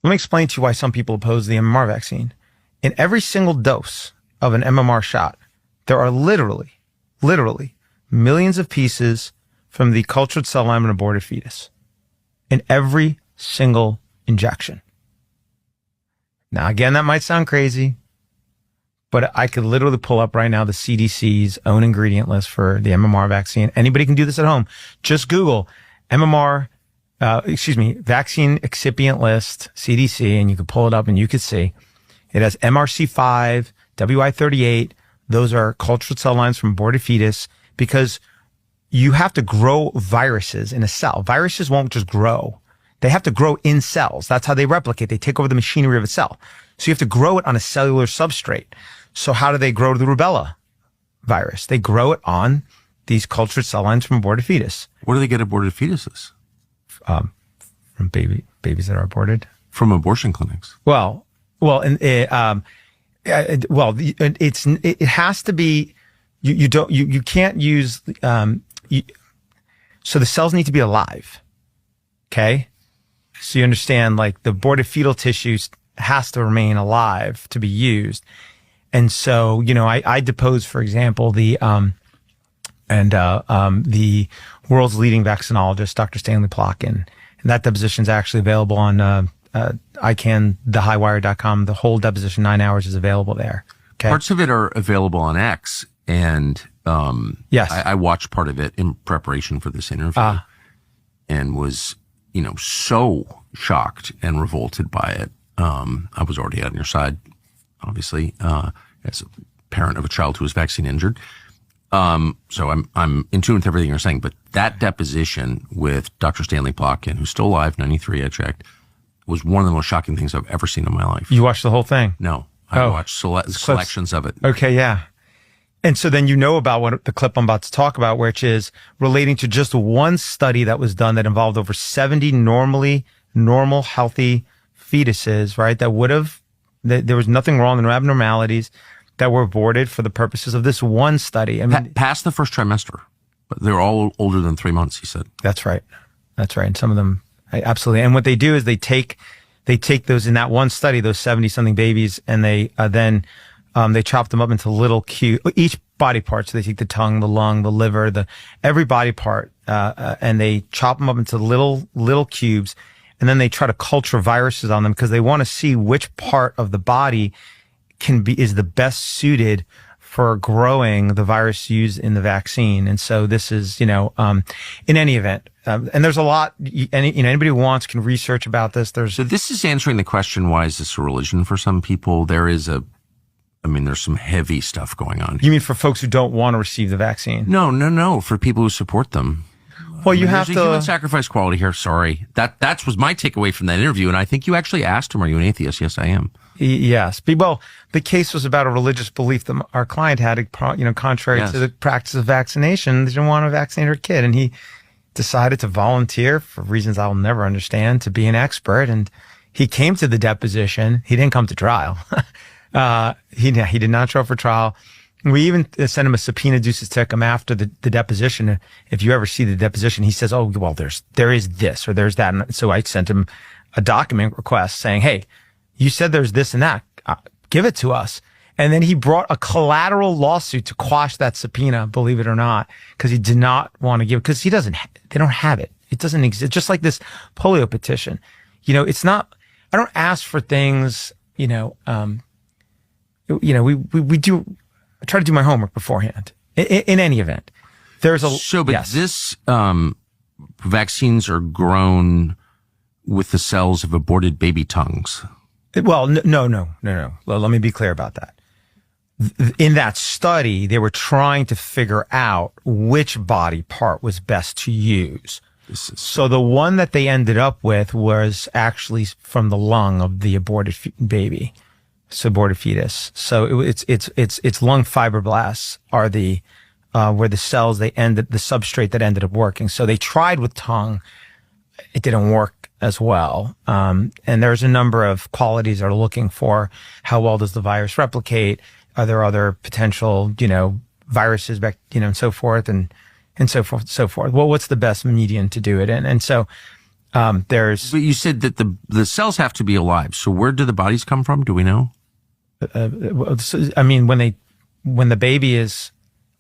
Let me explain to you why some people oppose the MMR vaccine. In every single dose of an MMR shot, there are literally millions of pieces from the cultured cell line of an aborted fetus in every single injection. Now, again, that might sound crazy, but I could literally pull up right now the CDC's own ingredient list for the MMR vaccine. Anybody can do this at home. Just Google vaccine excipient list, CDC, and you can pull it up and you can see it has MRC5, WI38. Those are cultured cell lines from aborted fetus, because you have to grow viruses in a cell. Viruses won't just grow. They have to grow in cells. That's how they replicate. They take over the machinery of a cell. So you have to grow it on a cellular substrate. So how do they grow the rubella virus? They grow it on these cultured cell lines from aborted fetus. Where do they get aborted fetuses? From babies that are aborted. From abortion clinics. It has to be. You can't use. So the cells need to be alive. Okay. So you understand, like, the aborted fetal tissues has to remain alive to be used. And so, I deposed, for example, the world's leading vaccinologist, Dr. Stanley Plotkin. And that deposition is actually available on thehighwire.com. The whole deposition, 9 hours, is available there. Okay. Parts of it are available on X, and yes, I watched part of it in preparation for this interview, and was so shocked and revolted by it. I was already on your side, obviously, as a parent of a child who was vaccine injured. So I'm in tune with everything you're saying, but that deposition with Dr. Stanley Plotkin, who's still alive, 93, I checked, was one of the most shocking things I've ever seen in my life. You watched the whole thing? No, I watched selections of it. Okay, yeah. And so then about what the clip I'm about to talk about, which is relating to just one study that was done that involved over 70 normal, healthy fetuses, right? There was nothing wrong, no abnormalities, that were aborted for the purposes of this one study. I mean, past the first trimester, but they're all older than 3 months, he said. That's right. And some of them, absolutely. And what they do is they take those, in that one study, those 70 something babies, and they they chop them up into little each body part. So they take the tongue, the lung, the liver, every body part, and they chop them up into little cubes. And then they try to culture viruses on them, because they want to see which part of the body is the best suited for growing the virus used in the vaccine. And so this is, in any event, and there's a lot, anybody who wants can research about this. So this is answering the question, why is this a religion for some people? There's some heavy stuff going on. You mean for folks who don't want to receive the vaccine? No. For people who support them. Well, there's a human sacrifice quality here. Sorry. That was my takeaway from that interview. And I think you actually asked him, are you an atheist? Yes, I am. Yes. Well, the case was about a religious belief that our client had, contrary to the practice of vaccination. They didn't want to vaccinate her kid. And he decided to volunteer, for reasons I'll never understand, to be an expert. And he came to the deposition. He didn't come to trial. He did not show up for trial. We even sent him a subpoena ducis tecum after the deposition. If you ever see the deposition, he says, "Oh, well, there is this or there's that." And so I sent him a document request saying, "Hey, you said there's this and that. Give it to us." And then he brought a collateral lawsuit to quash that subpoena, believe it or not, because he did not want to give, because they don't have it. It doesn't exist. Just like this polio petition. It's not, I don't ask for things, we do, I try to do my homework beforehand. In any event, this, vaccines are grown with the cells of aborted baby tongues. Well, no. Well, let me be clear about that. In that study, they were trying to figure out which body part was best to use. So the one that they ended up with was actually from the lung of the aborted baby, aborted fetus. So it's lung fibroblasts are the where the cells the substrate that ended up working. So they tried with tongue, it didn't work as well. And there's a number of qualities they're looking for. How well does the virus replicate? Are there other potential, viruses back, and so forth and so forth. Well, what's the best medium to do it in? And so, There's. But you said that the cells have to be alive. So where do the bodies come from? Do we know? I mean, when the baby is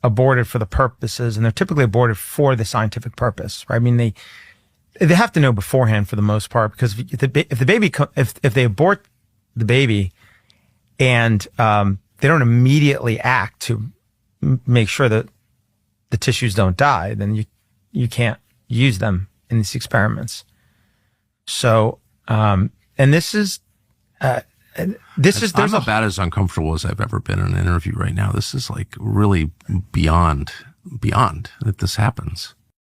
aborted for the purposes, and they're typically aborted for the scientific purpose, right? I mean, they have to know beforehand for the most part, because if they abort the baby and they don't immediately act to make sure that the tissues don't die, then you can't use them in these experiments. So, and this is. I'm about as uncomfortable as I've ever been in an interview right now. This is like really beyond that this happens.